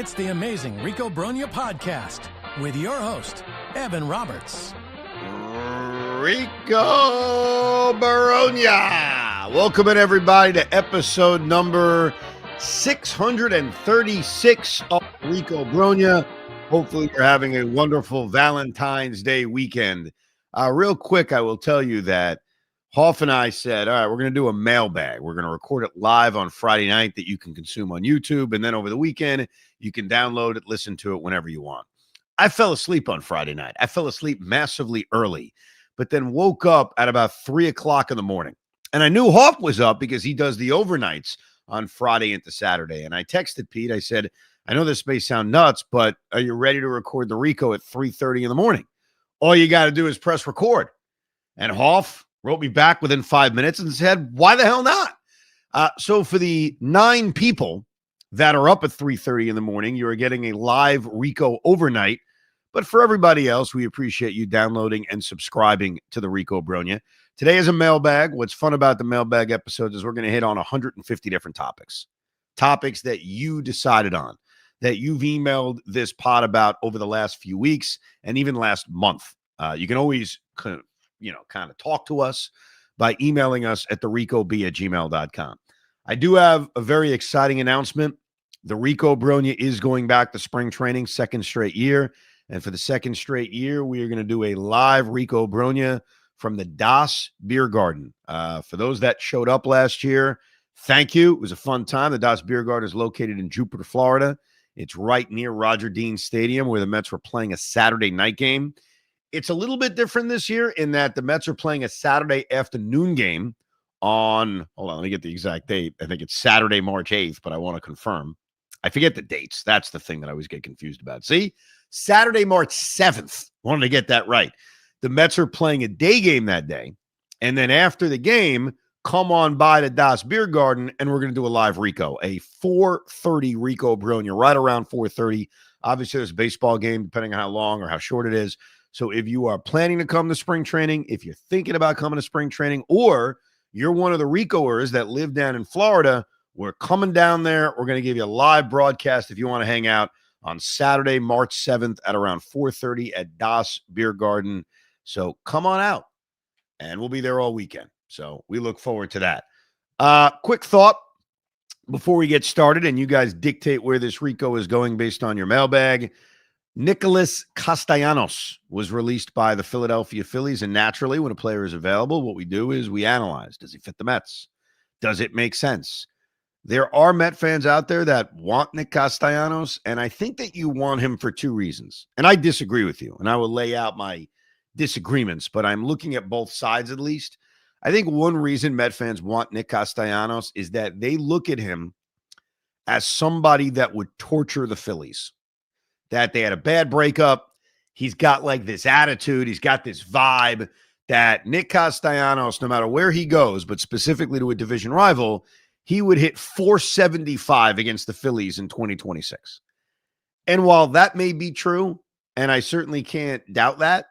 It's the amazing Rico Brogna podcast with your host, Evan Roberts. Rico Brogna. Welcome in, everybody, to episode number 636 of Rico Brogna. Hopefully you're having a wonderful Valentine's Day weekend. Real quick, I will tell you that Hoff and I said, all right, we're going to do a mailbag. We're going to record it live on Friday night that you can consume on YouTube. And then over the weekend, you can download it, listen to it whenever you want. I fell asleep on Friday night. I fell asleep massively early, but then woke up at about 3 o'clock in the morning. And I knew Hoff was up because he does the overnights on Friday into Saturday. And I texted Pete. I said, I know this may sound nuts, but are you ready to record the Rico at 3:30 in the morning? All you got to do is press record. And Hoff wrote me back within 5 minutes and said, why the hell not? So for the 9 people that are up at 3:30 in the morning, you are getting a live Rico overnight. But for everybody else, we appreciate you downloading and subscribing to the Rico Brogna. Today is a mailbag. What's fun about the mailbag episodes is we're going to hit on 150 different topics that you decided on, that you've emailed this pod about over the last few weeks and even last month. You can always kind of talk to us by emailing us at thericob@gmail.com. I do have a very exciting announcement. The Rico Brogna is going back to spring training, second straight year. And for the second straight year, we are going to do a live Rico Brogna from the Das Beer Garden. For those that showed up last year, thank you. It was a fun time. The Das Beer Garden is located in Jupiter, Florida. It's right near Roger Dean Stadium where the Mets were playing a Saturday night game. It's a little bit different this year in that the Mets are playing a Saturday afternoon game on, hold on, let me get the exact date. I think it's Saturday, March 8th, but I want to confirm. I forget the dates. That's the thing that I always get confused about. See, Saturday, March 7th. Wanted to get that right. The Mets are playing a day game that day. And then after the game, come on by to Das Beer Garden, and we're going to do a live Rico, a 4:30 Rico Brogna, right around 4:30. Obviously, there's a baseball game, depending on how long or how short it is. So if you are planning to come to spring training, if you're thinking about coming to spring training, or you're one of the Ricoers that live down in Florida, we're coming down there. We're going to give you a live broadcast if you want to hang out on Saturday, March 7th at around 4:30 at Das Beer Garden. So come on out, and we'll be there all weekend. So we look forward to that. Quick thought before we get started, and you guys dictate where this Rico is going based on your mailbag. Nicholas Castellanos was released by the Philadelphia Phillies, and naturally, when a player is available, what we do is we analyze. Does he fit the Mets? Does it make sense? There are Met fans out there that want Nick Castellanos, and I think that you want him for 2 reasons. And I disagree with you, and I will lay out my disagreements, but I'm looking at both sides at least. I think one reason Met fans want Nick Castellanos is that they look at him as somebody that would torture the Phillies. That they had a bad breakup. He's got like this attitude. He's got this vibe that Nick Castellanos, no matter where he goes, but specifically to a division rival, he would hit 475 against the Phillies in 2026. And while that may be true, and I certainly can't doubt that,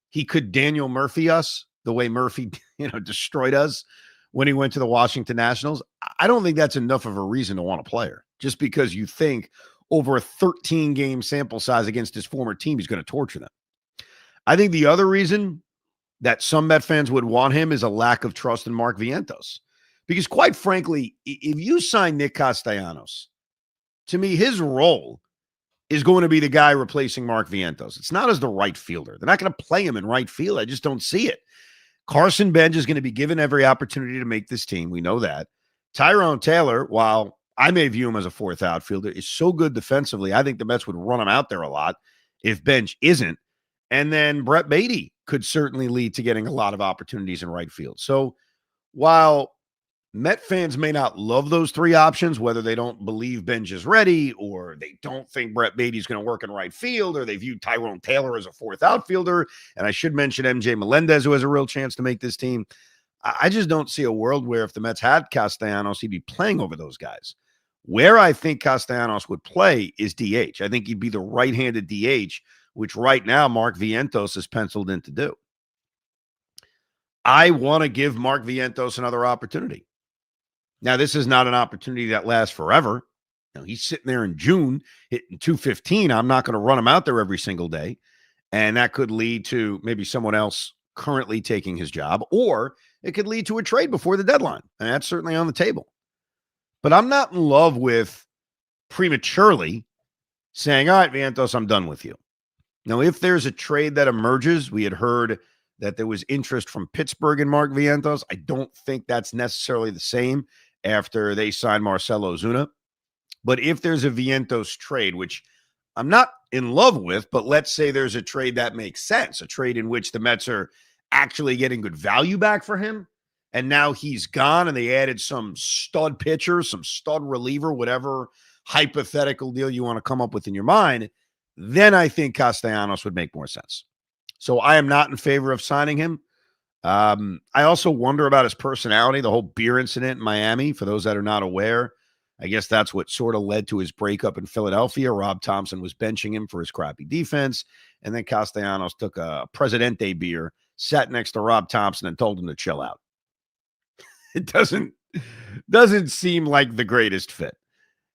he could Daniel Murphy us the way Murphy, destroyed us when he went to the Washington Nationals. I don't think that's enough of a reason to want a player just because you think over a 13-game sample size against his former team, he's going to torture them. I think the other reason that some Met fans would want him is a lack of trust in Mark Vientos. Because quite frankly, if you sign Nick Castellanos, to me, his role is going to be the guy replacing Mark Vientos. It's not as the right fielder. They're not going to play him in right field. I just don't see it. Carson Bench is going to be given every opportunity to make this team. We know that. Tyrone Taylor, while I may view him as a 4th outfielder, is so good defensively. I think the Mets would run him out there a lot if Bench isn't. And then Brett Beatty could certainly lead to getting a lot of opportunities in right field. So while Met fans may not love those 3 options, whether they don't believe Bench is ready or they don't think Brett Beatty is going to work in right field or they view Tyrone Taylor as a 4th outfielder. And I should mention MJ Melendez, who has a real chance to make this team. I just don't see a world where if the Mets had Castellanos, he'd be playing over those guys. Where I think Castellanos would play is DH. I think he'd be the right-handed DH, which right now Mark Vientos is penciled in to do. I want to give Mark Vientos another opportunity. Now, this is not an opportunity that lasts forever. He's sitting there in June hitting 215. I'm not going to run him out there every single day. And that could lead to maybe someone else currently taking his job, or it could lead to a trade before the deadline. And that's certainly on the table. But I'm not in love with prematurely saying, all right, Vientos, I'm done with you. Now, if there's a trade that emerges, we had heard that there was interest from Pittsburgh in Mark Vientos. I don't think that's necessarily the same after they signed Marcell Ozuna. But if there's a Vientos trade, which I'm not in love with, but let's say there's a trade that makes sense, a trade in which the Mets are actually getting good value back for him, and now he's gone and they added some stud pitcher, some stud reliever, whatever hypothetical deal you want to come up with in your mind, then I think Castellanos would make more sense. So I am not in favor of signing him. I also wonder about his personality, the whole beer incident in Miami. For those that are not aware, I guess that's what sort of led to his breakup in Philadelphia. Rob Thompson was benching him for his crappy defense, and then Castellanos took a Presidente beer, sat next to Rob Thompson, and told him to chill out. It doesn't seem like the greatest fit.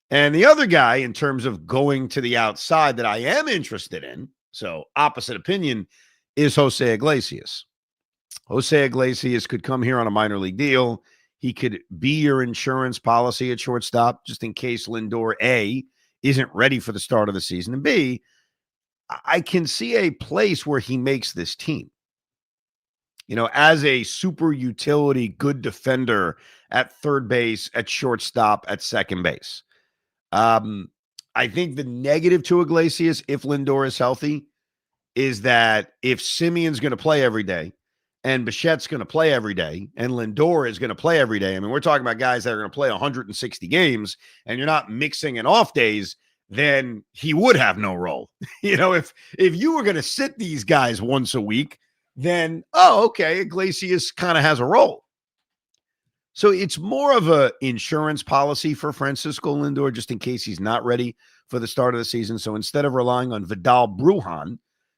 And the other guy, in terms of going to the outside that I am interested in, so opposite opinion, is Jose Iglesias. Jose Iglesias could come here on a minor league deal. He could be your insurance policy at shortstop, just in case Lindor, A, isn't ready for the start of the season, and B, I can see a place where he makes this team. As a super utility, good defender at third base, at shortstop, at second base. I think the negative to Iglesias, if Lindor is healthy, is that if Simeon's going to play every day, and Bichette's going to play every day, and Lindor is going to play every day, I mean, we're talking about guys that are going to play 160 games, and you're not mixing in off days, then he would have no role. If you were going to sit these guys once a week, then, okay, Iglesias kind of has a role. So it's more of a insurance policy for Francisco Lindor, just in case he's not ready for the start of the season. So instead of relying on Vidal Brujan,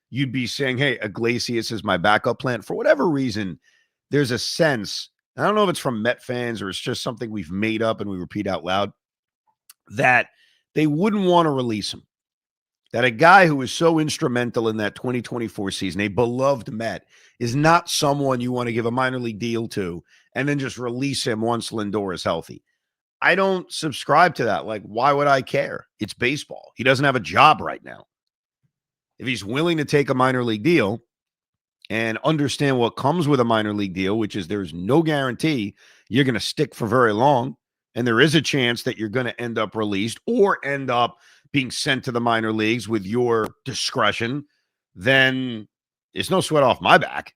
you'd be saying, hey, Iglesias is my backup plan. For whatever reason, there's a sense, I don't know if it's from Met fans or it's just something we've made up and we repeat out loud, that they wouldn't want to release him. That a guy who was so instrumental in that 2024 season, a beloved Met, is not someone you want to give a minor league deal to and then just release him once Lindor is healthy. I don't subscribe to that. Like, why would I care? It's baseball. He doesn't have a job right now. If he's willing to take a minor league deal and understand what comes with a minor league deal, which is there's no guarantee you're going to stick for very long, and there is a chance that you're going to end up released or end up being sent to the minor leagues with your discretion, then it's no sweat off my back.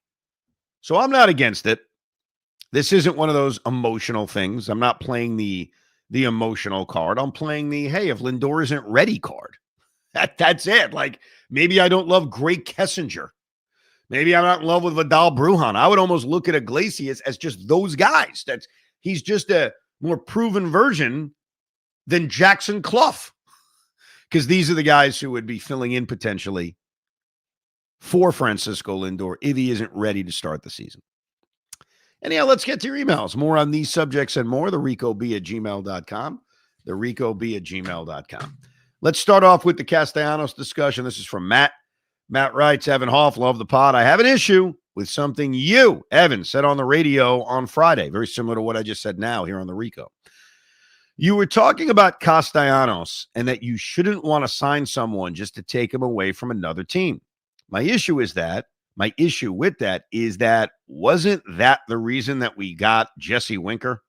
So I'm not against it. This isn't one of those emotional things. I'm not playing the emotional card. I'm playing the, hey, if Lindor isn't ready card. That's it. Like, maybe I don't love Greg Kessinger. Maybe I'm not in love with Vidal Brujan. I would almost look at Iglesias as just those guys. He's just a more proven version than Jackson Clough. Because these are the guys who would be filling in potentially for Francisco Lindor if he isn't ready to start the season. Anyhow, let's get to your emails. More on these subjects and more. TheRicoB@gmail.com. TheRicoB@gmail.com. Let's start off with the Castellanos discussion. This is from Matt. Matt writes, Evan Hoff, love the pod. I have an issue with something you, Evan, said on the radio on Friday. Very similar to what I just said now here on the Rico. You were talking about Castellanos and that you shouldn't want to sign someone just to take him away from another team. My issue with that is that wasn't that the reason that we got Jesse Winker?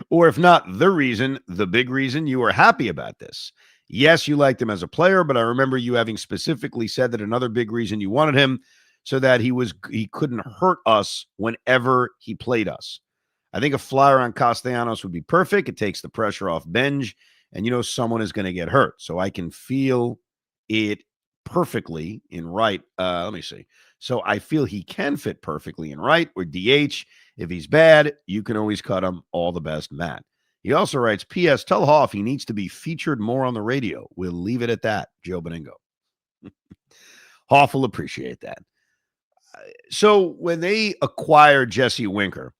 Or if not the reason, the big reason you were happy about this. Yes, you liked him as a player, but I remember you having specifically said that another big reason you wanted him so that he couldn't hurt us whenever he played us. I think a flyer on Castellanos would be perfect. It takes the pressure off Benj, and someone is going to get hurt. So I can feel it perfectly in right. Let me see. So I feel he can fit perfectly in right or DH. If he's bad, you can always cut him. All the best, Matt. He also writes, P.S. Tell Hoff he needs to be featured more on the radio. We'll leave it at that, Joe Beningo. Hoff will appreciate that. So when they acquired Jesse Winker,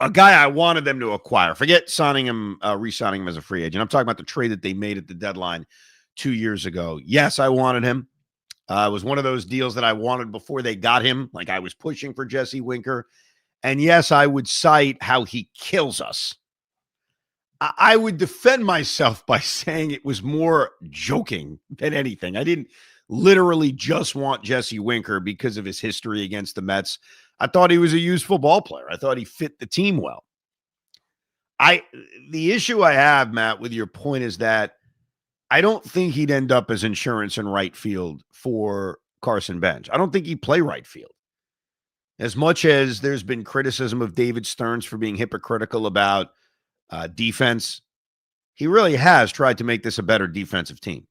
a guy I wanted them to acquire. Forget signing him, re-signing him as a free agent. I'm talking about the trade that they made at the deadline 2 years ago. Yes, I wanted him. It was one of those deals that I wanted before they got him. Like I was pushing for Jesse Winker. And yes, I would cite how he kills us. I would defend myself by saying it was more joking than anything. I didn't literally just want Jesse Winker because of his history against the Mets. I thought he was a useful ball player. I thought he fit the team well. The issue I have, Matt, with your point is that I don't think he'd end up as insurance in right field for Carson Bench. I don't think he'd play right field. As much as there's been criticism of David Stearns for being hypocritical about defense, he really has tried to make this a better defensive team.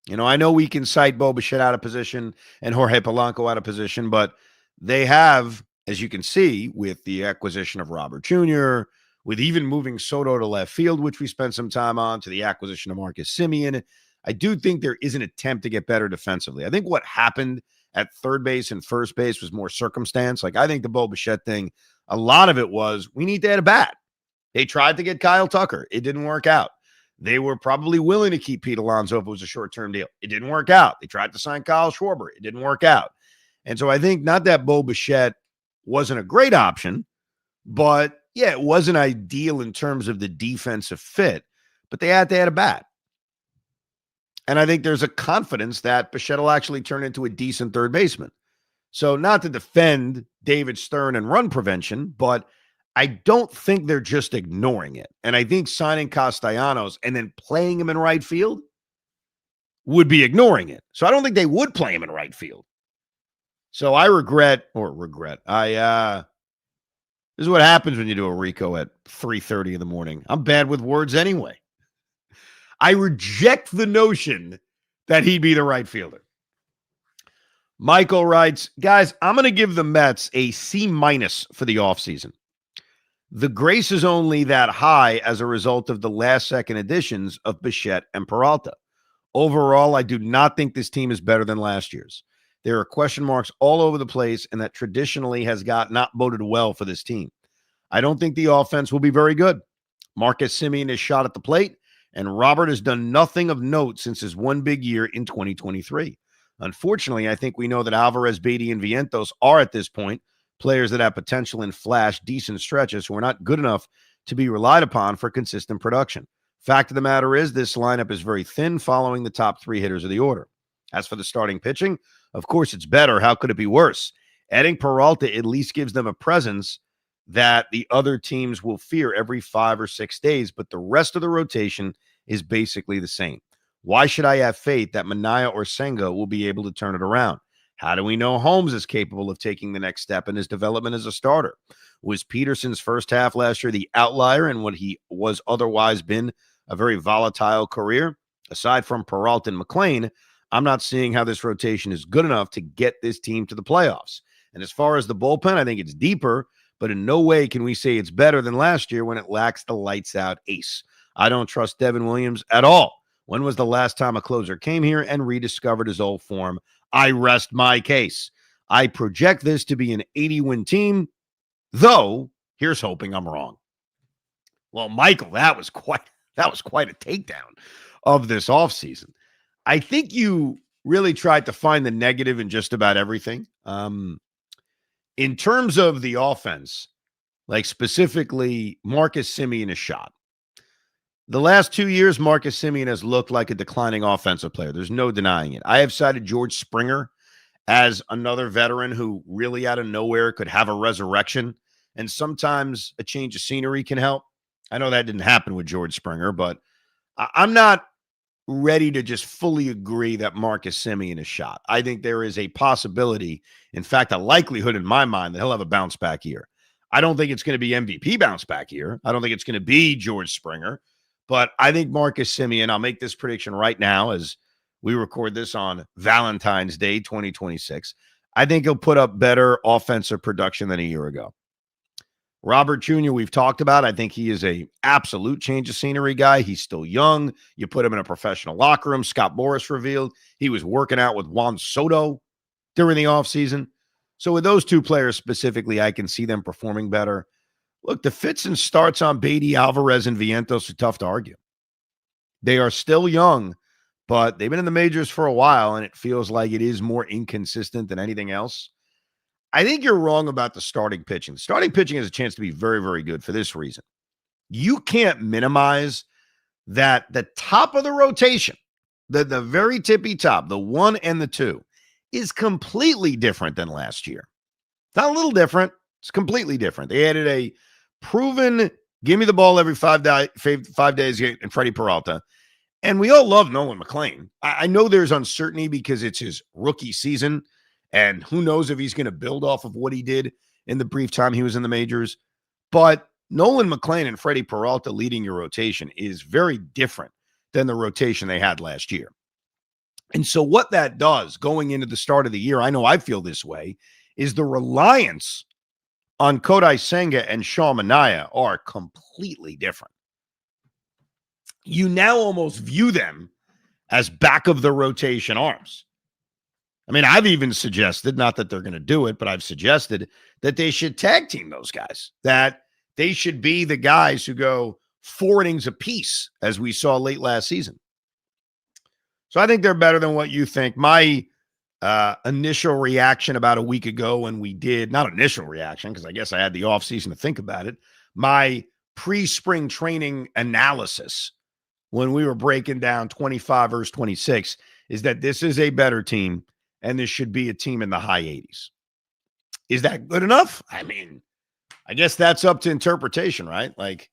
You know, I know we can cite Bo Bichette out of position and Jorge Polanco out of position, but they have, as you can see, with the acquisition of Robert Jr., with even moving Soto to left field, which we spent some time on, to the acquisition of Marcus Semien, I do think there is an attempt to get better defensively. I think what happened at third base and first base was more circumstance. Like I think the Bo Bichette thing, a lot of it was we need to add a bat. They tried to get Kyle Tucker. It didn't work out. They were probably willing to keep Pete Alonso if it was a short-term deal. It didn't work out. They tried to sign Kyle Schwarber. It didn't work out. And so I think not that Bo Bichette wasn't a great option, but yeah, it wasn't ideal in terms of the defensive fit, but they had to add a bat. And I think there's a confidence that Bichette will actually turn into a decent third baseman. So not to defend David Stern and run prevention, but I don't think they're just ignoring it. And I think signing Castellanos and then playing him in right field would be ignoring it. So I don't think they would play him in right field. So I regret. This is what happens when you do a Rico at 3:30 in the morning. I'm bad with words anyway. I reject the notion that he'd be the right fielder. Michael writes, guys, I'm going to give the Mets a C- for the offseason. The grace is only that high as a result of the last-second additions of Bichette and Peralta. Overall, I do not think this team is better than last year's. There are question marks all over the place, and that traditionally has not boded well for this team. I don't think the offense will be very good. Marcus Semien is shot at the plate, and Robert has done nothing of note since his one big year in 2023. Unfortunately, I think we know that Alvarez, Beatty, and Vientos are at this point players that have potential and flash decent stretches who are not good enough to be relied upon for consistent production. Fact of the matter is, this lineup is very thin following the top three hitters of the order. As for the starting pitching, of course it's better. How could it be worse? Adding Peralta at least gives them a presence that the other teams will fear every 5 or 6 days, but the rest of the rotation is basically the same. Why should I have faith that Minaya or Senga will be able to turn it around? How do we know Holmes is capable of taking the next step in his development as a starter? Was Peterson's first half last year the outlier in what he was otherwise been a very volatile career? Aside from Peralta and McLean, I'm not seeing how this rotation is good enough to get this team to the playoffs. And as far as the bullpen, I think it's deeper, but in no way can we say it's better than last year when it lacks the lights-out ace. I don't trust Devin Williams at all. When was the last time a closer came here and rediscovered his old form? I rest my case. I project this to be an 80-win team, though here's hoping I'm wrong. Well, Michael, that was quite a takedown of this offseason. I think you really tried to find the negative in just about everything. In terms of the offense, like specifically Marcus Semien is shot. The last 2 years, Marcus Semien has looked like a declining offensive player. There's no denying it. I have cited George Springer as another veteran who really out of nowhere could have a resurrection, and sometimes a change of scenery can help. I know that didn't happen with George Springer, but I'm not ready to just fully agree that Marcus Semien is shot. I think there is a possibility, in fact, a likelihood in my mind that he'll have a bounce back year. I don't think it's going to be MVP bounce back year. I don't think it's going to be George Springer. But I think Marcus Semien, I'll make this prediction right now as we record this on Valentine's Day, 2026. I think he'll put up better offensive production than a year ago. Robert Jr., we've talked about. I think he is a absolute change of scenery guy. He's still young. You put him in a professional locker room. Scott Boras revealed he was working out with Juan Soto during the offseason. So with those two players specifically, I can see them performing better. Look, the fits and starts on Beatty, Alvarez, and Vientos are tough to argue. They are still young, but they've been in the majors for a while, and it feels like it is more inconsistent than anything else. I think you're wrong about the starting pitching. The starting pitching has a chance to be very, very good for this reason. You can't minimize that the top of the rotation, the very tippy top, the 1 and the 2, is completely different than last year. It's not a little different. It's completely different. They added a proven give me the ball every 5 days in Freddie Peralta. And we all love Nolan McLean. I know there's uncertainty because it's his rookie season, and who knows if he's going to build off of what he did in the brief time he was in the majors. But Nolan McLean and Freddie Peralta leading your rotation is very different than the rotation they had last year. And so what that does going into the start of the year, I know I feel this way, is the reliance on Kodai Senga and Sean Manaea are completely different. You now almost view them as back of the rotation arms. I mean, I've even suggested, not that they're going to do it, but I've suggested that they should tag team those guys, that they should be the guys who go 4 innings apiece, as we saw late last season. So I think they're better than what you think. My initial reaction about a week ago when we did, not initial reaction, because I guess I had the offseason to think about it, my pre-spring training analysis when we were breaking down 25 versus 26 is that this is a better team and this should be a team in the high 80s. Is that good enough? I mean, I guess that's up to interpretation, right? Like,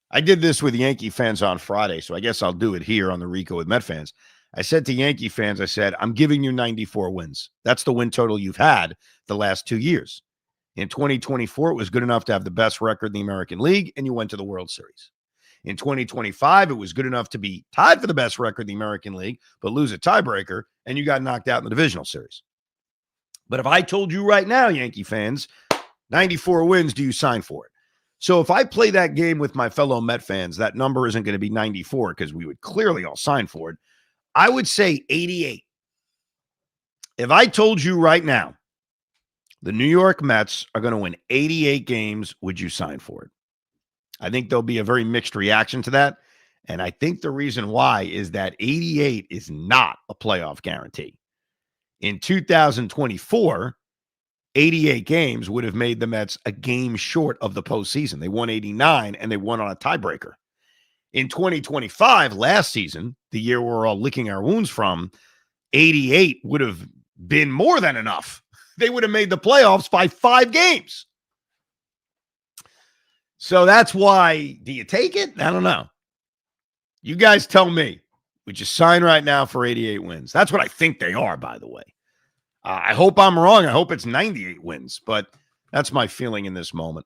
I did this with Yankee fans on Friday, so I guess I'll do it here on the Rico with Met fans. I said to Yankee fans, I said, I'm giving you 94 wins. That's the win total you've had the last 2 years. In 2024, it was good enough to have the best record in the American League, and you went to the World Series. In 2025, it was good enough to be tied for the best record in the American League, but lose a tiebreaker, and you got knocked out in the divisional series. But if I told you right now, Yankee fans, 94 wins, do you sign for it? So if I play that game with my fellow Met fans, that number isn't going to be 94 because we would clearly all sign for it. I would say 88. If I told you right now, the New York Mets are going to win 88 games, would you sign for it? I think there'll be a very mixed reaction to that. And I think the reason why is that 88 is not a playoff guarantee. In 2024, 88 games would have made the Mets a game short of the postseason. They won 89 and they won on a tiebreaker. In 2025, last season, the year we're all licking our wounds from, 88 would have been more than enough. They would have made the playoffs by 5 games. So that's why, do you take it? I don't know. You guys tell me. Would you sign right now for 88 wins? That's what I think they are, by the way. I hope I'm wrong. I hope it's 98 wins, but that's my feeling in this moment.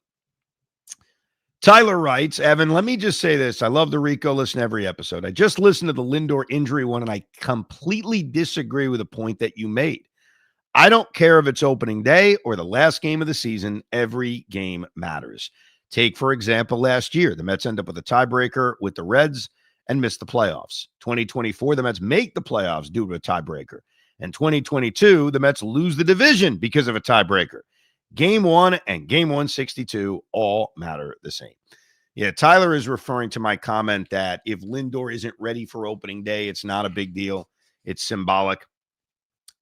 Tyler writes, Evan, let me just say this. I love the Rico, listen to every episode. I just listened to the Lindor injury one, and I completely disagree with the point that you made. I don't care if it's opening day or the last game of the season. Every game matters. Take, for example, last year, the Mets end up with a tiebreaker with the Reds and miss the playoffs. 2024, the Mets make the playoffs due to a tiebreaker. And 2022, the Mets lose the division because of a tiebreaker. Game 1 and Game 162 all matter the same. Yeah, Tyler is referring to my comment that if Lindor isn't ready for opening day, it's not a big deal. It's symbolic.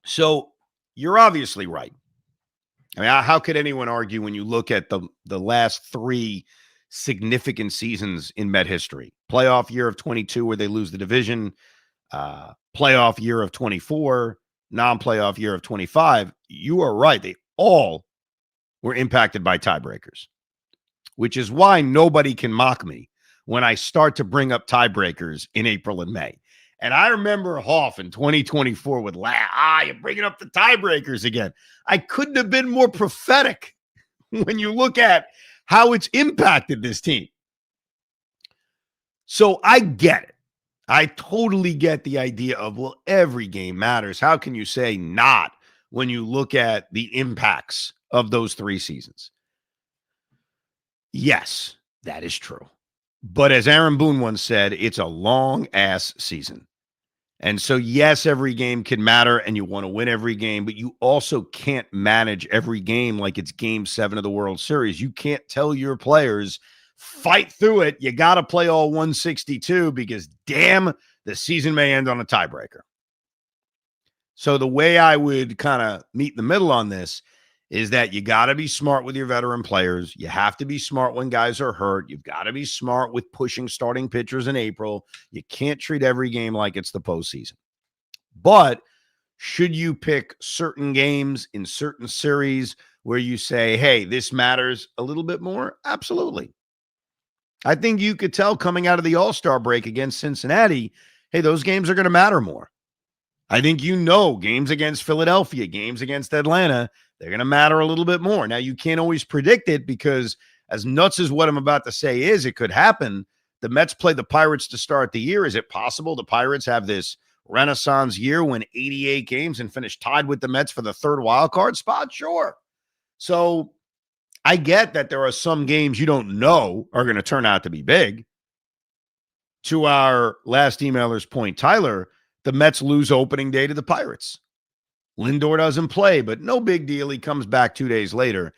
So you're obviously right. I mean, how could anyone argue when you look at the last 3 significant seasons in Met history? Playoff year of 22 where they lose the division, playoff year of 24, non-playoff year of 25. You are right. They all were impacted by tiebreakers, which is why nobody can mock me when I start to bring up tiebreakers in April and May. And I remember Hoff in 2024 would laugh, you're bringing up the tiebreakers again. I couldn't have been more prophetic when you look at how it's impacted this team. So I get it. I totally get the idea of, well, every game matters. How can you say not when you look at the impacts of those 3 seasons? Yes, that is true. But as Aaron Boone once said, it's a long-ass season. And so, yes, every game can matter and you want to win every game, but you also can't manage every game like it's game 7 of the World Series. You can't tell your players, fight through it. You got to play all 162 because, damn, the season may end on a tiebreaker. So the way I would kind of meet in the middle on this is that you got to be smart with your veteran players. You have to be smart when guys are hurt. You've got to be smart with pushing starting pitchers in April. You can't treat every game like it's the postseason. But should you pick certain games in certain series where you say, hey, this matters a little bit more? Absolutely. I think you could tell coming out of the All-Star break against Cincinnati, hey, those games are going to matter more. I think games against Philadelphia, games against Atlanta, they're going to matter a little bit more. Now, you can't always predict it because as nuts as what I'm about to say is, it could happen. The Mets play the Pirates to start the year. Is it possible the Pirates have this renaissance year, win 88 games and finish tied with the Mets for the third wild card spot? Sure. So I get that there are some games you don't know are going to turn out to be big. To our last emailer's point, Tyler, the Mets lose opening day to the Pirates. Lindor doesn't play, but no big deal. He comes back 2 days later,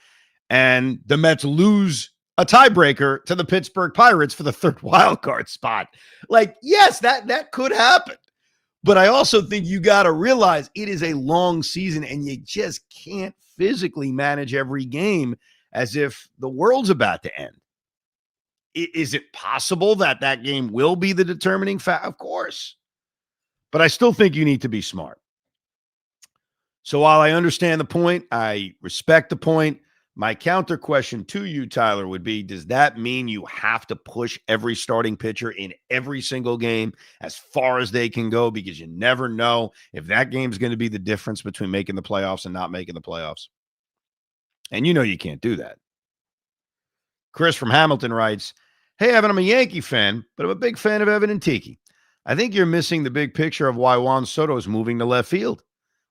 and the Mets lose a tiebreaker to the Pittsburgh Pirates for the third wild card spot. Like, yes, that could happen. But I also think you got to realize it is a long season, and you just can't physically manage every game as if the world's about to end. Is it possible that game will be the determining factor? Of course. But I still think you need to be smart. So while I understand the point, I respect the point. My counter question to you, Tyler, would be, does that mean you have to push every starting pitcher in every single game as far as they can go? Because you never know if that game is going to be the difference between making the playoffs and not making the playoffs. And you can't do that. Chris from Hamilton writes, hey, Evan, I'm a Yankee fan, but I'm a big fan of Evan and Tiki. I think you're missing the big picture of why Juan Soto is moving to left field.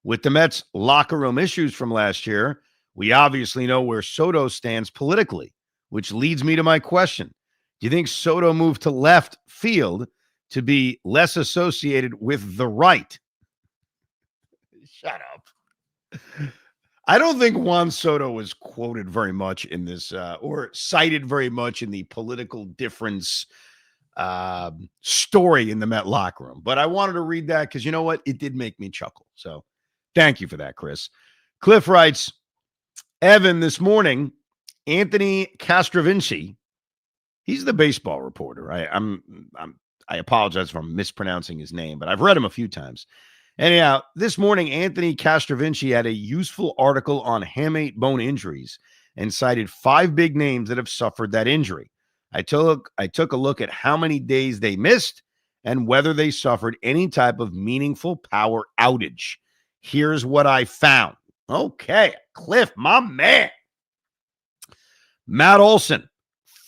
With the Mets' locker room issues from last year, we obviously know where Soto stands politically, which leads me to my question. Do you think Soto moved to left field to be less associated with the right? Shut up. I don't think Juan Soto was quoted very much in this or cited very much in the political difference story in the Met locker room. But I wanted to read that because you know what? It did make me chuckle. So thank you for that, Chris. Cliff writes, Evan, this morning, Anthony Castrovinci, he's the baseball reporter. I apologize if I'm mispronouncing his name, but I've read him a few times. Anyhow, this morning, Anthony Castrovinci had a useful article on hamate bone injuries and cited 5 big names that have suffered that injury. I took a look at how many days they missed and whether they suffered any type of meaningful power outage. Here's what I found. Okay, Cliff, my man. Matt Olson,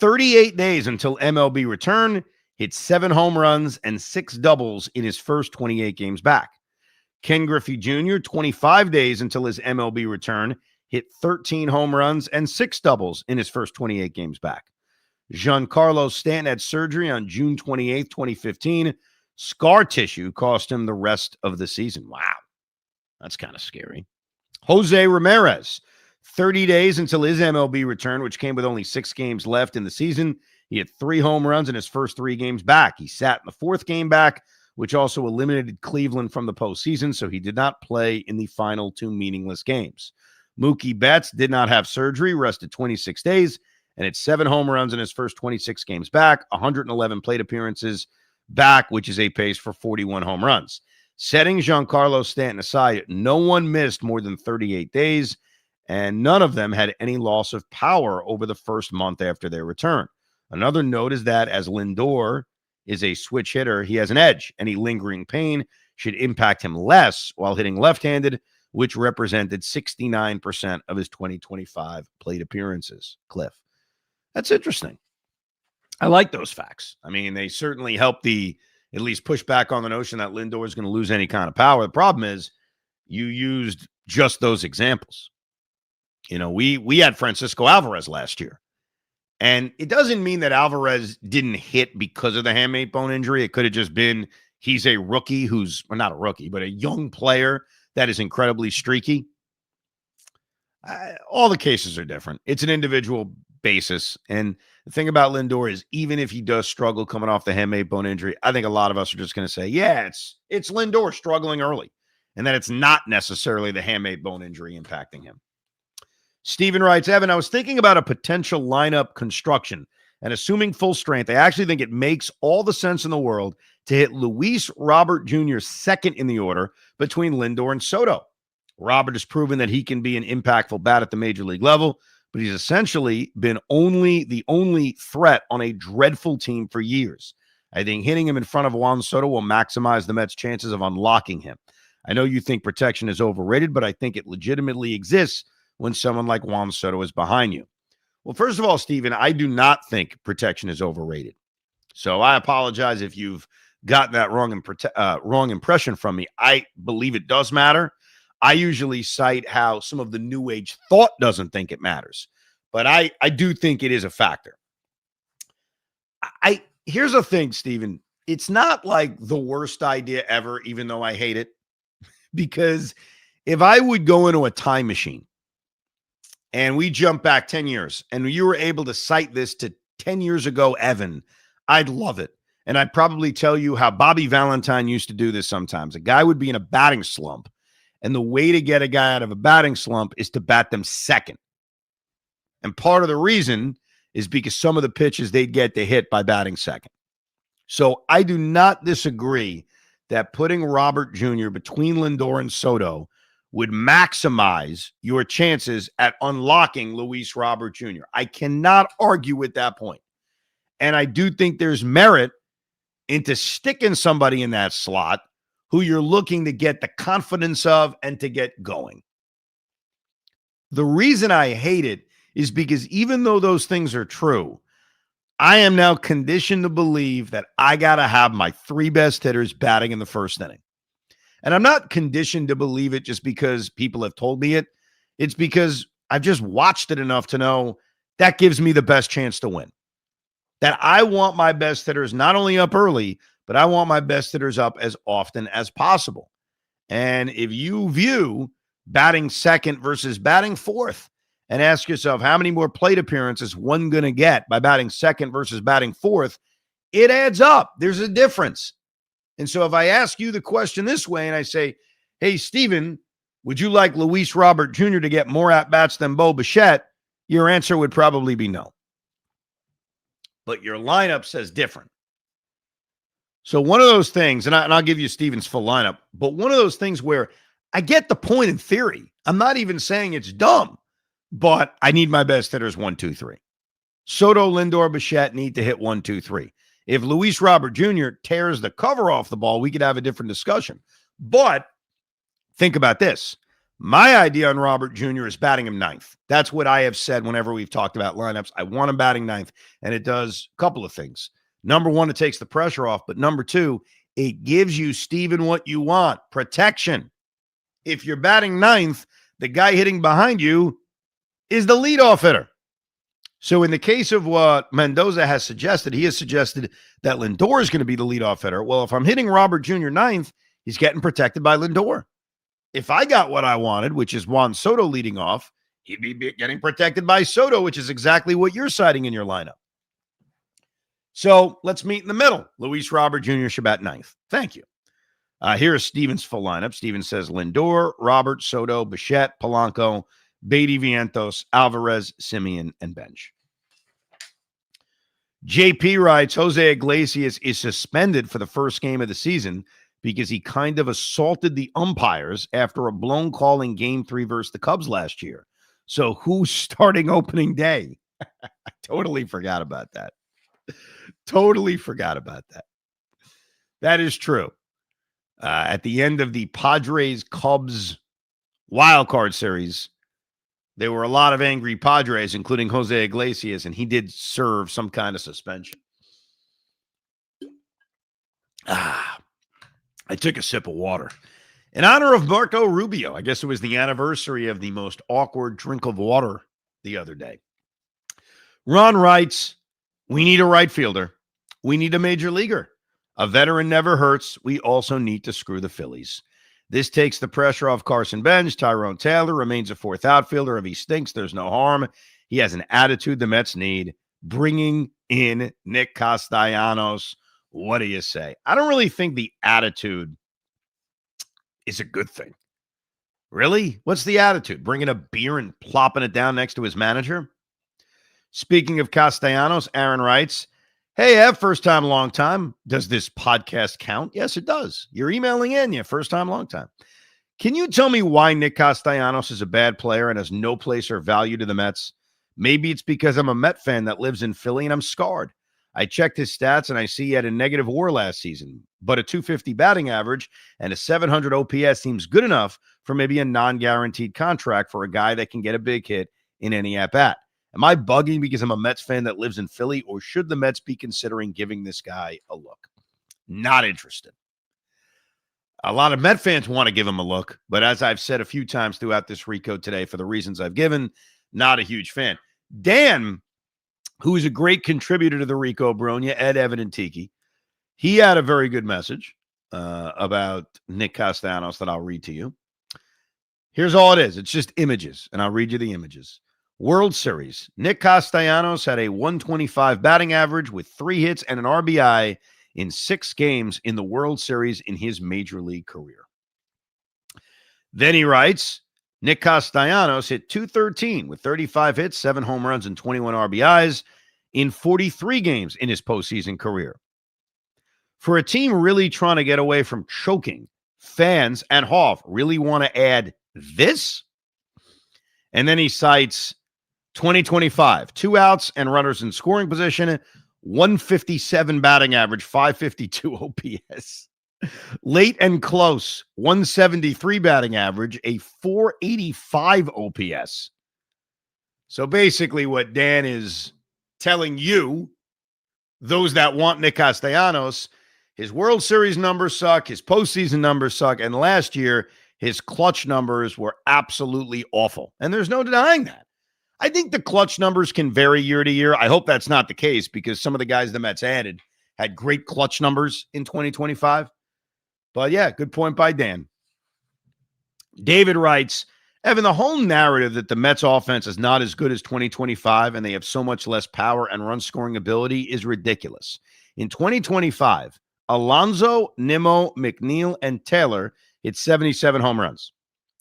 38 days until MLB return, hit 7 home runs and 6 doubles in his first 28 games back. Ken Griffey Jr., 25 days until his MLB return, hit 13 home runs and 6 doubles in his first 28 games back. Giancarlo Stanton had surgery on June 28th, 2015. Scar tissue cost him the rest of the season. Wow, that's kind of scary. Jose Ramirez, 30 days until his MLB return, which came with only 6 games left in the season. He had 3 home runs in his first 3 games back. He sat in the 4th game back, which also eliminated Cleveland from the postseason, so he did not play in the final 2 meaningless games. Mookie Betts did not have surgery, rested 26 days, and had 7 home runs in his first 26 games back, 111 plate appearances back, which is a pace for 41 home runs. Setting Giancarlo Stanton aside, no one missed more than 38 days, and none of them had any loss of power over the first month after their return. Another note is that as Lindor is a switch hitter, he has an edge. Any lingering pain should impact him less while hitting left-handed, which represented 69% of his 2025 plate appearances. Cliff. That's interesting. I like those facts. I mean, they certainly help at least push back on the notion that Lindor is going to lose any kind of power. The problem is you used just those examples. We had Francisco Alvarez last year. And it doesn't mean that Alvarez didn't hit because of the hamate bone injury. It could have just been he's a rookie well, not a rookie, but a young player that is incredibly streaky. All the cases are different. It's an individual basis. And the thing about Lindor is, even if he does struggle coming off the handmade bone injury, I think a lot of us are just going to say, yeah, it's Lindor struggling early, and that it's not necessarily the handmade bone injury impacting him. Steven writes, Evan, I was thinking about a potential lineup construction, and assuming full strength, I actually think it makes all the sense in the world to hit Luis Robert Jr. second in the order between Lindor and Soto. Robert has proven that he can be an impactful bat at the major league level, but he's essentially been the only threat on a dreadful team for years. I think hitting him in front of Juan Soto will maximize the Mets' chances of unlocking him. I know you think protection is overrated, but I think it legitimately exists when someone like Juan Soto is behind you. Well, first of all, Steven, I do not think protection is overrated. So I apologize if you've gotten that wrong impression from me. I believe it does matter. I usually cite how some of the new age thought doesn't think it matters, but I do think it is a factor. Here's the thing, Steven. It's not like the worst idea ever, even though I hate it, because if I would go into a time machine and we jump back 10 years and you were able to cite this to 10 years ago, Evan, I'd love it. And I'd probably tell you how Bobby Valentine used to do this sometimes. A guy would be in a batting slump, and the way to get a guy out of a batting slump is to bat them second. And part of the reason is because some of the pitches they'd get to hit by batting second. So I do not disagree that putting Robert Jr. between Lindor and Soto would maximize your chances at unlocking Luis Robert Jr. I cannot argue with that point. And I do think there's merit into sticking somebody in that slot who you're looking to get the confidence of and to get going. The reason I hate it is because even though those things are true, I am now conditioned to believe that I got to have my three best hitters batting in the first inning. And I'm not conditioned to believe it just because people have told me it. It's because I've just watched it enough to know that gives me the best chance to win. That I want my best hitters not only up early, but I want my best hitters up as often as possible. And if you view batting second versus batting fourth and ask yourself, how many more plate appearances one going to get by batting second versus batting fourth, it adds up. There's a difference. And so if I ask you the question this way and I say, hey, Steven, would you like Luis Robert Jr. to get more at-bats than Bo Bichette? Your answer would probably be no. But your lineup says different. So one of those things, and I'll give you Steven's full lineup, but one of those things where I get the point in theory. I'm not even saying it's dumb, but I need my best hitters 1, 2, 3. Soto, Lindor, Bichette need to hit 1, 2, 3. If Luis Robert Jr. tears the cover off the ball, we could have a different discussion. But think about this. My idea on Robert Jr. is batting him ninth. That's what I have said whenever we've talked about lineups. I want him batting ninth, and it does a couple of things. Number one, it takes the pressure off. But number two, it gives you, Steven, what you want, protection. If you're batting ninth, the guy hitting behind you is the leadoff hitter. So in the case of what Mendoza has suggested, he has suggested that Lindor is going to be the leadoff hitter. Well, if I'm hitting Robert Jr. ninth, he's getting protected by Lindor. If I got what I wanted, which is Juan Soto leading off, he'd be getting protected by Soto, which is exactly what you're citing in your lineup. So let's meet in the middle. Luis Robert Jr. should bat ninth. Thank you. Here is Steven's full lineup. Steven says Lindor, Robert, Soto, Bichette, Polanco, Beatty, Vientos, Alvarez, Simeon, and Bench. JP writes, Jose Iglesias is suspended for the first game of the season because he kind of assaulted the umpires after a blown call in Game 3 versus the Cubs last year. So who's starting opening day? I totally forgot about that. Totally forgot about that. That is true. At the end of the Padres-Cubs wildcard series, there were a lot of angry Padres, including Jose Iglesias, and he did serve some kind of suspension. I took a sip of water. In honor of Marco Rubio, I guess it was the anniversary of the most awkward drink of water the other day. Ron writes, we need a right fielder. We need a major leaguer. A veteran never hurts. We also need to screw the Phillies. This takes the pressure off Carson Bench. Tyrone Taylor remains a fourth outfielder. If he stinks, there's no harm. He has an attitude the Mets need. Bringing in Nick Castellanos. What do you say? I don't really think the attitude is a good thing. Really? What's the attitude? Bringing a beer and plopping it down next to his manager? Speaking of Castellanos, Aaron writes, hey, Ev, first time, long time. Does this podcast count? Yes, it does. You're emailing in, first time, long time. Can you tell me why Nick Castellanos is a bad player and has no place or value to the Mets? Maybe it's because I'm a Met fan that lives in Philly and I'm scarred. I checked his stats and I see he had a negative WAR last season, but a 250 batting average and a 700 OPS seems good enough for maybe a non-guaranteed contract for a guy that can get a big hit in any at-bat. Am I bugging because I'm a Mets fan that lives in Philly, or should the Mets be considering giving this guy a look? Not interested. A lot of Met fans want to give him a look, but as I've said a few times throughout this Rico today, for the reasons I've given, not a huge fan. Dan, who is a great contributor to the Rico Brogna, Ed, Evan, and Tiki, he had a very good message about Nick Castellanos that I'll read to you. Here's all it is. It's just images, and I'll read you the images. World Series. Nick Castellanos had a 125 batting average with 3 hits and an RBI in 6 games in the World Series in his major league career. Then he writes, Nick Castellanos hit .213 with 35 hits, 7 home runs, and 21 RBIs in 43 games in his postseason career. For a team really trying to get away from choking, fans and Hoff really want to add this? And then he cites 2025, 2 outs and runners in scoring position, 157 batting average, 552 OPS. Late and close, 173 batting average, a 485 OPS. So basically what Dan is telling you, those that want Nick Castellanos, his World Series numbers suck, his postseason numbers suck, and last year his clutch numbers were absolutely awful. And there's no denying that. I think the clutch numbers can vary year to year. I hope that's not the case because some of the guys the Mets added had great clutch numbers in 2025. But yeah, good point by Dan. David writes, Evan, the whole narrative that the Mets offense is not as good as 2025 and they have so much less power and run scoring ability is ridiculous. In 2025, Alonso, Nimmo, McNeil, and Taylor hit 77 home runs.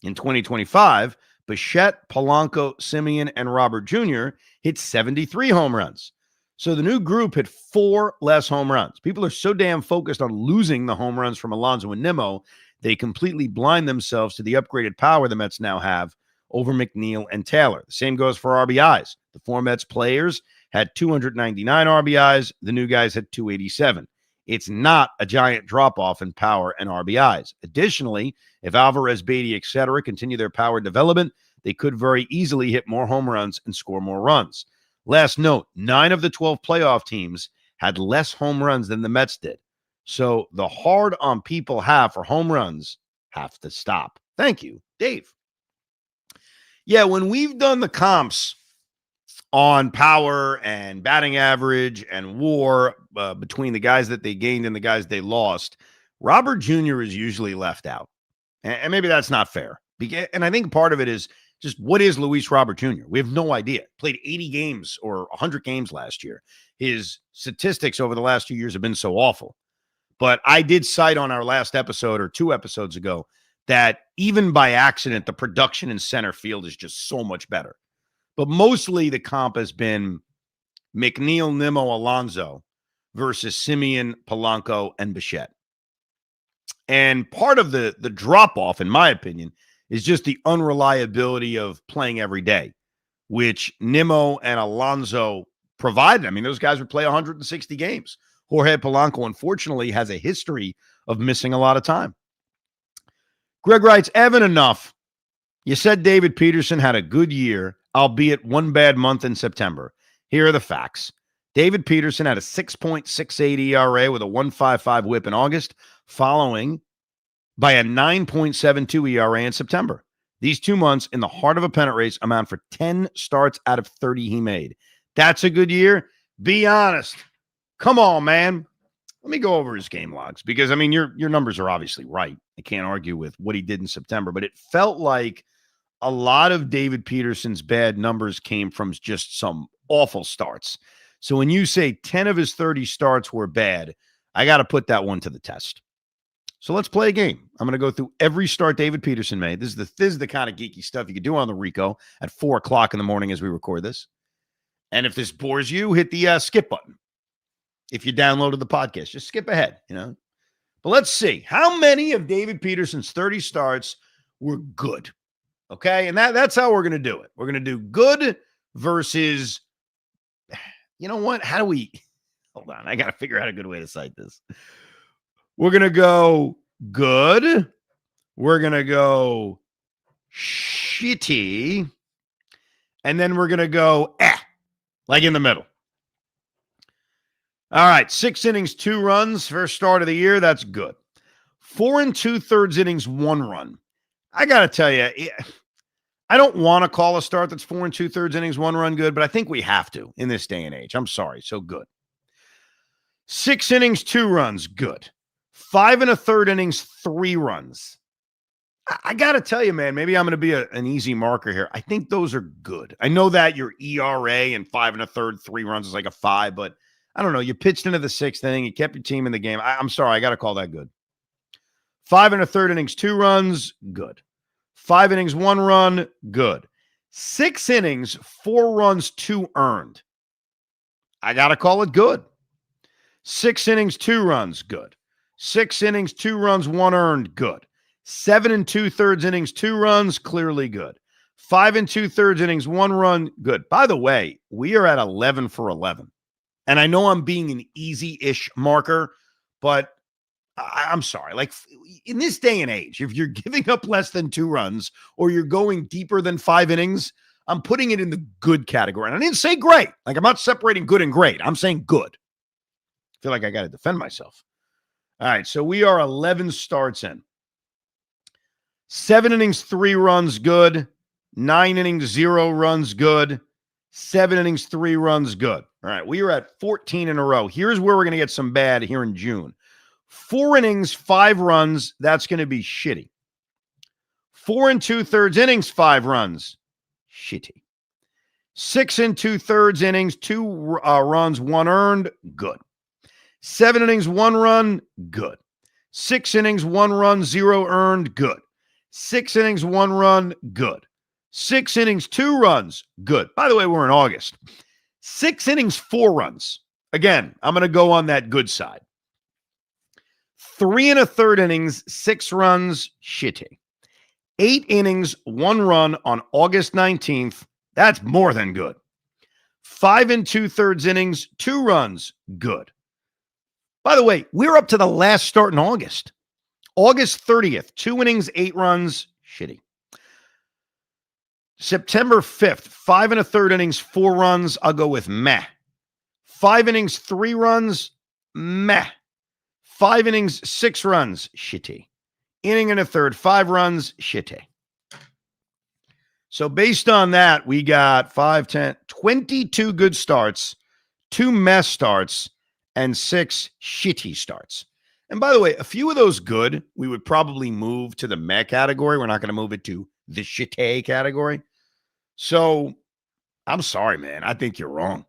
In 2025, Bichette, Polanco, Simeon, and Robert Jr. hit 73 home runs. So the new group hit 4 less home runs. People are so damn focused on losing the home runs from Alonso and Nimmo, they completely blind themselves to the upgraded power the Mets now have over McNeil and Taylor. The same goes for RBIs. The 4 Mets players had 299 RBIs. The new guys had 287. It's not a giant drop-off in power and RBIs. Additionally, if Alvarez, Beatty, etc. continue their power development, they could very easily hit more home runs and score more runs. Last note, 9 of the 12 playoff teams had less home runs than the Mets did. So the hard on people have for home runs have to stop. Thank you, Dave. Yeah, when we've done the comps on power and batting average and WAR between the guys that they gained and the guys they lost, Robert Jr. is usually left out. And maybe that's not fair. And I think part of it is just what is Luis Robert Jr.? We have no idea. Played 80 games or 100 games last year. His statistics over the last 2 years have been so awful. But I did cite on our last episode or 2 episodes ago that even by accident, the production in center field is just so much better. But mostly the comp has been McNeil, Nimmo, Alonso versus Simeon, Polanco, and Bichette. And part of the drop-off, in my opinion, is just the unreliability of playing every day, which Nimmo and Alonso provided. I mean, those guys would play 160 games. Jorge Polanco, unfortunately, has a history of missing a lot of time. Greg writes, Evan, enough. You said David Peterson had a good year, albeit one bad month in September. Here are the facts. David Peterson had a 6.68 ERA with a 1.55 whip in August, following by a 9.72 ERA in September. These 2 months in the heart of a pennant race amount for 10 starts out of 30 he made. That's a good year? Be honest. Come on, man. Let me go over his game logs because, I mean, your numbers are obviously right. I can't argue with what he did in September, but it felt like a lot of David Peterson's bad numbers came from just some awful starts. So when you say 10 of his 30 starts were bad, I got to put that one to the test. So let's play a game. I'm going to go through every start David Peterson made. This is the kind of geeky stuff you could do on the Rico at 4 o'clock in the morning as we record this. And if this bores you, hit the skip button. If you downloaded the podcast, just skip ahead, But let's see. How many of David Peterson's 30 starts were good? Okay, and that's how we're going to do it. We're going to do good versus, you know what? How do we, hold on. I got to figure out a good way to cite this. We're going to go good. We're going to go shitty. And then we're going to go like in the middle. All right, 6 innings, 2 runs, first start of the year. That's good. 4 2/3 innings, 1 run. I got to tell you, I don't want to call a start that's 4 2/3 innings, 1 run good, but I think we have to in this day and age. I'm sorry, so good. 6 innings, 2 runs, good. 5 1/3 innings, 3 runs. I got to tell you, man, maybe I'm going to be an easy marker here. I think those are good. I know that your ERA and 5 1/3, 3 runs is like a 5, but I don't know. You pitched into the 6th inning. You kept your team in the game. I'm sorry. I got to call that good. 5 1/3 innings, 2 runs, good. 5 innings, 1 run, good. 6 innings, 4 runs, 2 earned. I got to call it good. 6 innings, 2 runs, good. 6 innings, 2 runs, 1 earned, good. 7 2/3 innings, 2 runs, clearly good. 5 2/3 innings, 1 run, good. By the way, we are at 11 for 11. And I know I'm being an easy-ish marker, but I'm sorry. Like, in this day and age, if you're giving up less than 2 runs or you're going deeper than 5 innings, I'm putting it in the good category. And I didn't say great. Like, I'm not separating good and great. I'm saying good. I feel like I got to defend myself. All right, so we are 11 starts in. 7 innings, 3 runs, good. 9 innings, 0 runs, good. 7 innings, 3 runs, good. All right, we are at 14 in a row. Here's where we're going to get some bad here in June. 4 innings, 5 runs, that's going to be shitty. 4 2/3 innings, 5 runs, shitty. 6 2/3 innings, 2 runs, 1 earned, good. 7 innings, 1 run, good. 6 innings, 1 run, 0 earned, good. 6 innings, 1 run, good. 6 innings, 2 runs, good. By the way, we're in August. 6 innings, 4 runs. Again, I'm going to go on that good side. 3 1/3 innings, 6 runs, shitty. 8 innings, 1 run on August 19th. That's more than good. 5 2/3 innings, 2 runs, good. By the way, we're up to the last start in August. August 30th, 2 innings, 8 runs, shitty. September 5th, 5 1/3 innings, 4 runs. I'll go with meh. 5 innings, 3 runs, meh. 5 innings, 6 runs, shitty. Inning and a third, 5 runs, shitty. So based on that, we got 5, 10, 22 good starts, 2 mess starts, and 6 shitty starts. And by the way, a few of those good, we would probably move to the meh category. We're not going to move it to the shitty category. So I'm sorry, man. I think you're wrong.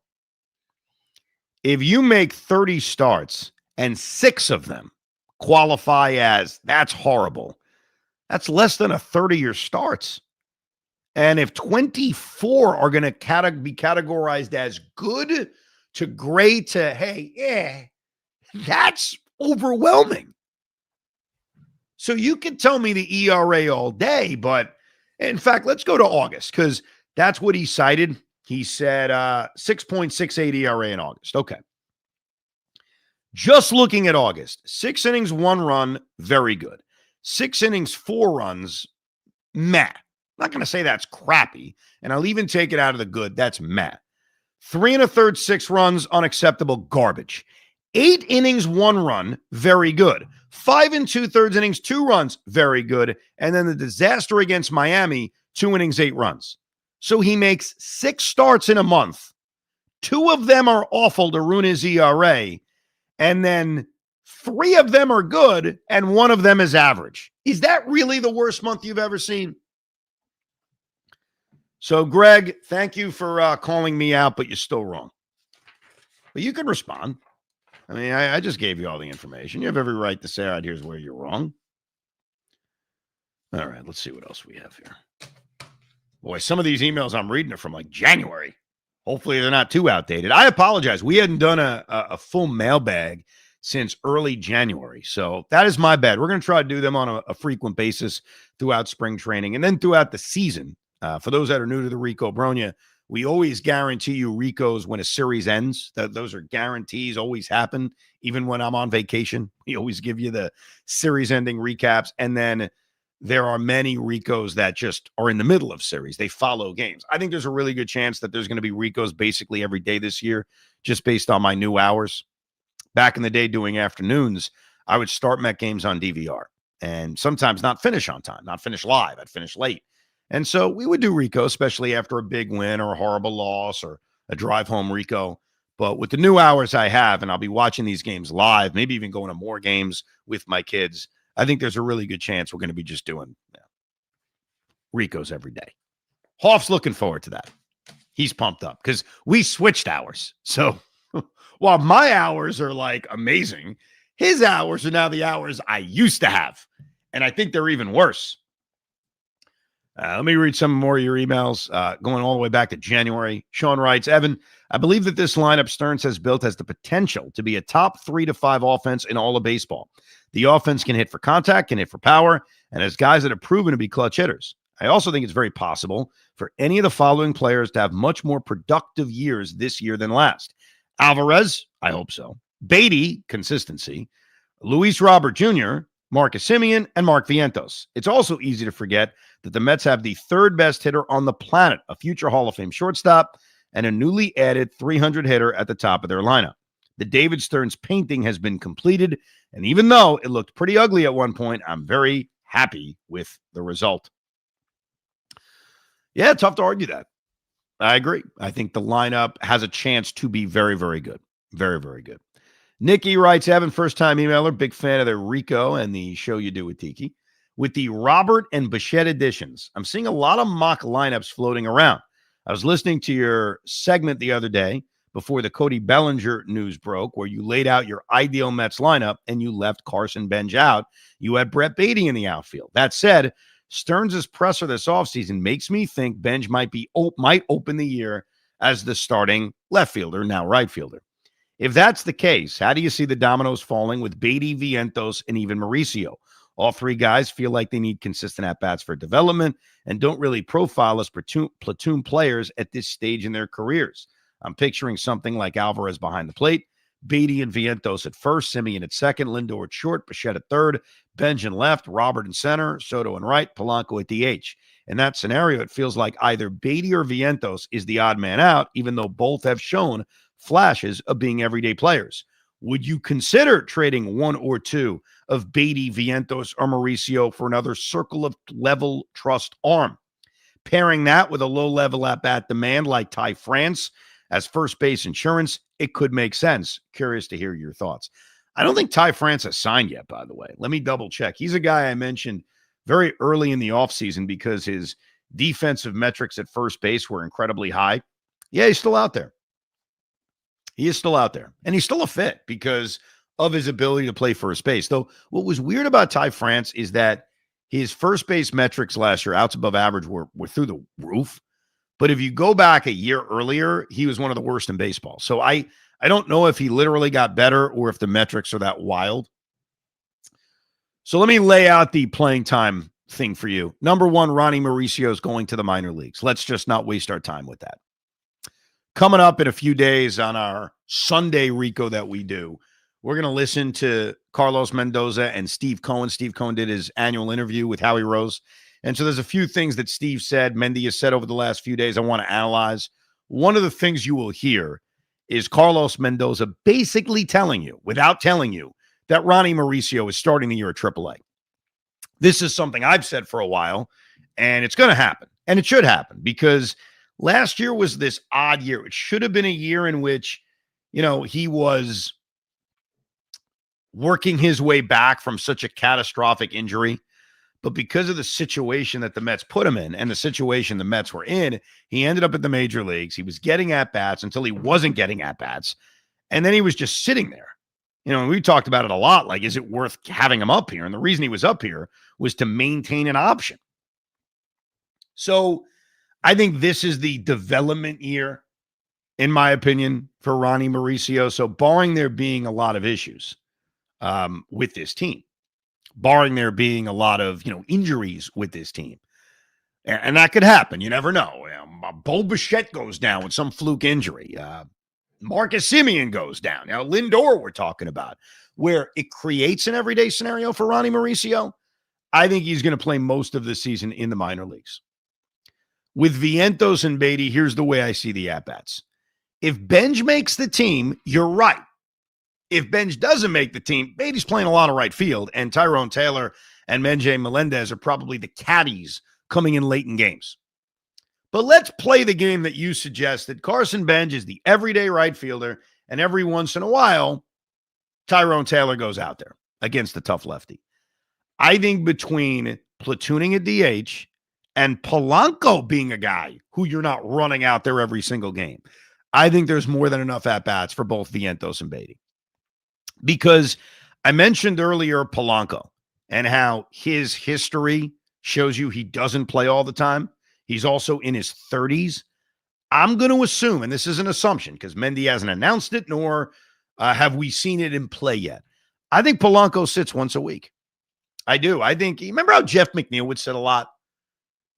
If you make 30 starts and 6 of them qualify as that's horrible, that's less than a third of your starts. And if 24 are going to be categorized as good to great to, hey, yeah, that's overwhelming. So you can tell me the ERA all day, but in fact, let's go to August because that's what he cited. He said 6.68 ERA in August. Okay. Just looking at August, 6 innings, 1 run, very good. 6 innings, 4 runs, meh. I'm not going to say that's crappy, and I'll even take it out of the good. That's meh. 3 1/3, 6 runs, unacceptable, garbage. 8 innings, 1 run, very good. 5 2/3 innings, 2 runs, very good. And then the disaster against Miami, 2 innings, 8 runs. So he makes 6 starts in a month. 2 of them are awful to ruin his ERA. And then 3 of them are good, and 1 of them is average. Is that really the worst month you've ever seen? So, Greg, thank you for calling me out, but you're still wrong. But you can respond. I mean, I just gave you all the information. You have every right to say, all right, here's where you're wrong. All right, let's see what else we have here. Boy, some of these emails I'm reading are from like January. Hopefully they're not too outdated. I apologize. We hadn't done a full mailbag since early January. So that is my bad. We're going to try to do them on a frequent basis throughout spring training and then throughout the season. For those that are new to the Rico Brogna, we always guarantee you Ricos when a series ends. Those are guarantees, always happen. Even when I'm on vacation, we always give you the series-ending recaps. And then there are many Ricos that just are in the middle of series. They follow games. I think there's a really good chance that there's going to be Ricos basically every day this year, just based on my new hours. Back in the day doing afternoons, I would start Met games on DVR and sometimes not finish on time, not finish live. I'd finish late. And so we would do Rico, especially after a big win or a horrible loss or a drive home Rico. But with the new hours I have, and I'll be watching these games live, maybe even going to more games with my kids, I think there's a really good chance we're going to be just doing Ricos every day. Hoff's looking forward to that. He's pumped up because we switched hours. So while my hours are like amazing, his hours are now the hours I used to have. And I think they're even worse. Let me read some more of your emails going all the way back to January. Sean writes, Evan, I believe that this lineup Stearns has built has the potential to be a top 3 to 5 offense in all of baseball. The offense can hit for contact, can hit for power, and has guys that have proven to be clutch hitters. I also think it's very possible for any of the following players to have much more productive years this year than last. Alvarez, I hope so. Beatty, consistency. Luis Robert Jr., Marcus Semien, and Mark Vientos. It's also easy to forget that the Mets have the 3rd best hitter on the planet, a future Hall of Fame shortstop, and a newly added 300 hitter at the top of their lineup. The David Stearns painting has been completed, and even though it looked pretty ugly at one point, I'm very happy with the result. Yeah, tough to argue that. I agree. I think the lineup has a chance to be very, very good. Very, very good. Nikki writes, Evan, first-time emailer, big fan of the Rico and the show you do with Tiki. With the Robert and Bichette editions, I'm seeing a lot of mock lineups floating around. I was listening to your segment the other day before the Cody Bellinger news broke, where you laid out your ideal Mets lineup and you left Carson Benj out. You had Brett Beatty in the outfield. That said, Stearns' presser this offseason makes me think Benj might open the year as the starting left fielder, now right fielder. If that's the case, how do you see the dominoes falling with Beatty, Vientos, and even Mauricio? All 3 guys feel like they need consistent at-bats for development and don't really profile as platoon players at this stage in their careers. I'm picturing something like Alvarez behind the plate, Beatty and Vientos at first, Semien at second, Lindor at short, Bichette at third, Benj in left, Robert in center, Soto in right, Polanco at DH. In that scenario, it feels like either Beatty or Vientos is the odd man out, even though both have shown flashes of being everyday players. Would you consider trading 1 or 2 of Beatty, Vientos, or Mauricio for another circle of level trust arm? Pairing that with a low-level at-bat demand like Ty France as first base insurance, it could make sense. Curious to hear your thoughts. I don't think Ty France has signed yet, by the way. Let me double-check. He's a guy I mentioned very early in the offseason because his defensive metrics at first base were incredibly high. Yeah, he's still out there. He is still out there. And he's still a fit because of his ability to play first base. Though what was weird about Ty France is that his first base metrics last year, outs above average, were through the roof. But if you go back a year earlier, he was one of the worst in baseball. So I don't know if he literally got better or if the metrics are that wild. So let me lay out the playing time thing for you. Number 1, Ronnie Mauricio is going to the minor leagues. Let's just not waste our time with that. Coming up in a few days on our Sunday Rico that we do, we're going to listen to Carlos Mendoza and Steve Cohen. Steve Cohen did his annual interview with Howie Rose. And so there's a few things that Steve said, Mendy has said over the last few days I want to analyze. One of the things you will hear is Carlos Mendoza basically telling you, without telling you, that Ronnie Mauricio is starting the year at AAA. This is something I've said for a while, and it's going to happen. And it should happen because last year was this odd year. It should have been a year in which, he was working his way back from such a catastrophic injury. But because of the situation that the Mets put him in and the situation the Mets were in, he ended up at the major leagues. He was getting at-bats until he wasn't getting at-bats. And then he was just sitting there. And we talked about it a lot. Like, is it worth having him up here? And the reason he was up here was to maintain an option. So I think this is the development year, in my opinion, for Ronnie Mauricio. So barring there being a lot of issues with this team, barring there being a lot of, injuries with this team. And that could happen. You never know. Bo Bichette goes down with some fluke injury. Marcus Semien goes down. Now, Lindor we're talking about, where it creates an everyday scenario for Ronnie Mauricio. I think he's going to play most of the season in the minor leagues. With Vientos and Beatty, here's the way I see the at-bats. If Benj makes the team, you're right. If Benj doesn't make the team, Beatty's playing a lot of right field, and Tyrone Taylor and Menjay Melendez are probably the caddies coming in late in games. But let's play the game that you suggested. Carson Benj is the everyday right fielder, and every once in a while, Tyrone Taylor goes out there against the tough lefty. I think between platooning at DH and Polanco being a guy who you're not running out there every single game, I think there's more than enough at-bats for both Vientos and Beatty. Because I mentioned earlier Polanco and how his history shows you he doesn't play all the time. He's also in his 30s. I'm going to assume, and this is an assumption because Mendy hasn't announced it, nor have we seen it in play yet. I think Polanco sits once a week. I do. I think, remember how Jeff McNeil would sit a lot?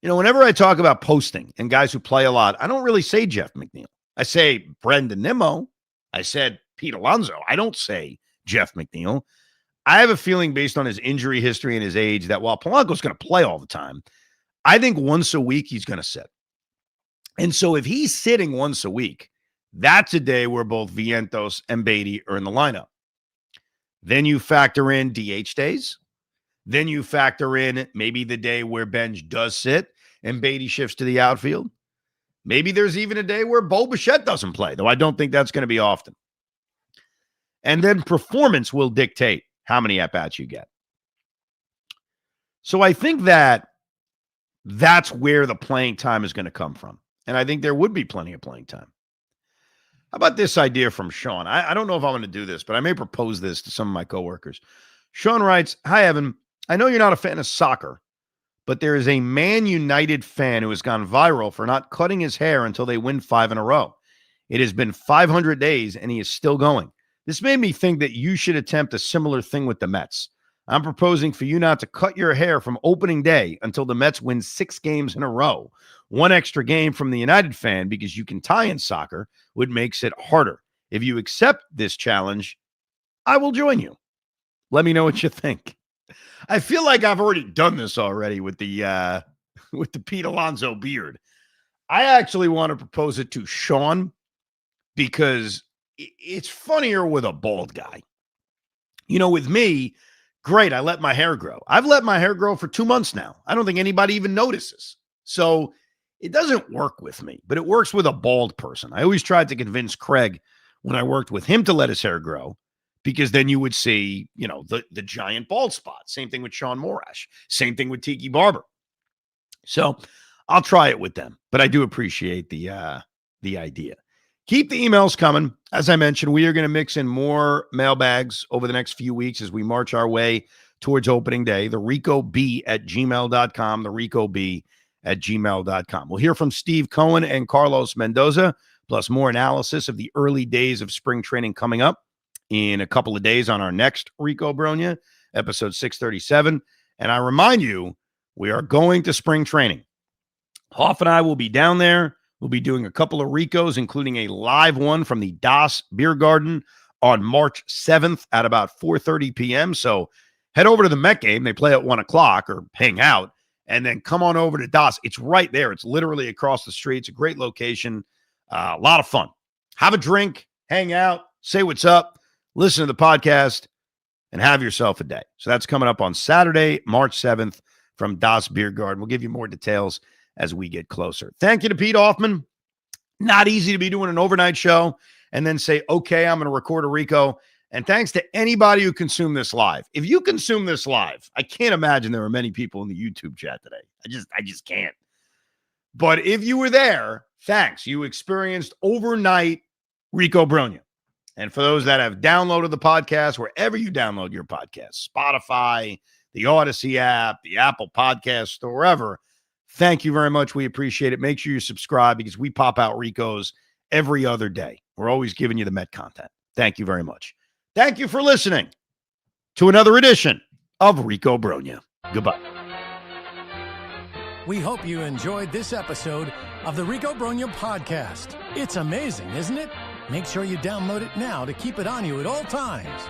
Whenever I talk about posting and guys who play a lot, I don't really say Jeff McNeil. I say Brendan Nimmo. I said Pete Alonso. I don't say Jeff McNeil. I have a feeling based on his injury history and his age that while Polanco's going to play all the time, I think once a week he's going to sit. And so if he's sitting once a week, that's a day where both Vientos and Beatty are in the lineup. Then you factor in DH days. Then you factor in maybe the day where Benj does sit and Beatty shifts to the outfield. Maybe there's even a day where Bo Bichette doesn't play, though I don't think that's going to be often. And then performance will dictate how many at-bats you get. So I think that's where the playing time is going to come from. And I think there would be plenty of playing time. How about this idea from Sean? I don't know if I'm going to do this, but I may propose this to some of my coworkers. Sean writes, "Hi, Evan. I know you're not a fan of soccer, but there is a Man United fan who has gone viral for not cutting his hair until they win 5 in a row. It has been 500 days, and he is still going. This made me think that you should attempt a similar thing with the Mets. I'm proposing for you not to cut your hair from opening day until the Mets win 6 games in a row. One extra game from the United fan because you can tie in soccer, which makes it harder. If you accept this challenge, I will join you. Let me know what you think." I feel like I've already done this already with the Pete Alonso beard. I actually want to propose it to Sean because it's funnier with a bald guy. With me, great, I let my hair grow. I've let my hair grow for 2 months now. I don't think anybody even notices. So it doesn't work with me, but it works with a bald person. I always tried to convince Craig when I worked with him to let his hair grow, because then you would see, the giant bald spot. Same thing with Sean Morash. Same thing with Tiki Barber. So I'll try it with them, but I do appreciate the idea. Keep the emails coming. As I mentioned, we are going to mix in more mailbags over the next few weeks as we march our way towards opening day. The RicoB@gmail.com. The RicoB@gmail.com. We'll hear from Steve Cohen and Carlos Mendoza, plus more analysis of the early days of spring training coming up in a couple of days on our next Rico Brogna, episode 637. And I remind you, we are going to spring training. Hoff and I will be down there. We'll be doing a couple of Ricos, including a live one from the Das Beer Garden on March 7th at about 4:30 p.m. So head over to the Met game. They play at 1 o'clock, or hang out, and then come on over to Das. It's right there. It's literally across the street. It's a great location. A lot of fun. Have a drink, hang out, say what's up, listen to the podcast, and have yourself a day. So that's coming up on Saturday, March 7th from Das Beer Garden. We'll give you more details as we get closer. Thank you to Pete Hoffman. Not easy to be doing an overnight show and then say, okay, I'm going to record a Rico, And thanks to anybody who consumed this live. If you consume this live, I can't imagine there were many people in the YouTube chat today. I just can't. But if you were there, thanks. You experienced overnight Rico Brogna. And for those that have downloaded the podcast, wherever you download your podcast, Spotify, the Odyssey app, the Apple Podcast Store, wherever, thank you very much. We appreciate it. Make sure you subscribe because we pop out Ricos every other day. We're always giving you the Met content. Thank you very much. Thank you for listening to another edition of Rico Brogna. Goodbye. We hope you enjoyed this episode of the Rico Brogna podcast. It's amazing, isn't it? Make sure you download it now to keep it on you at all times.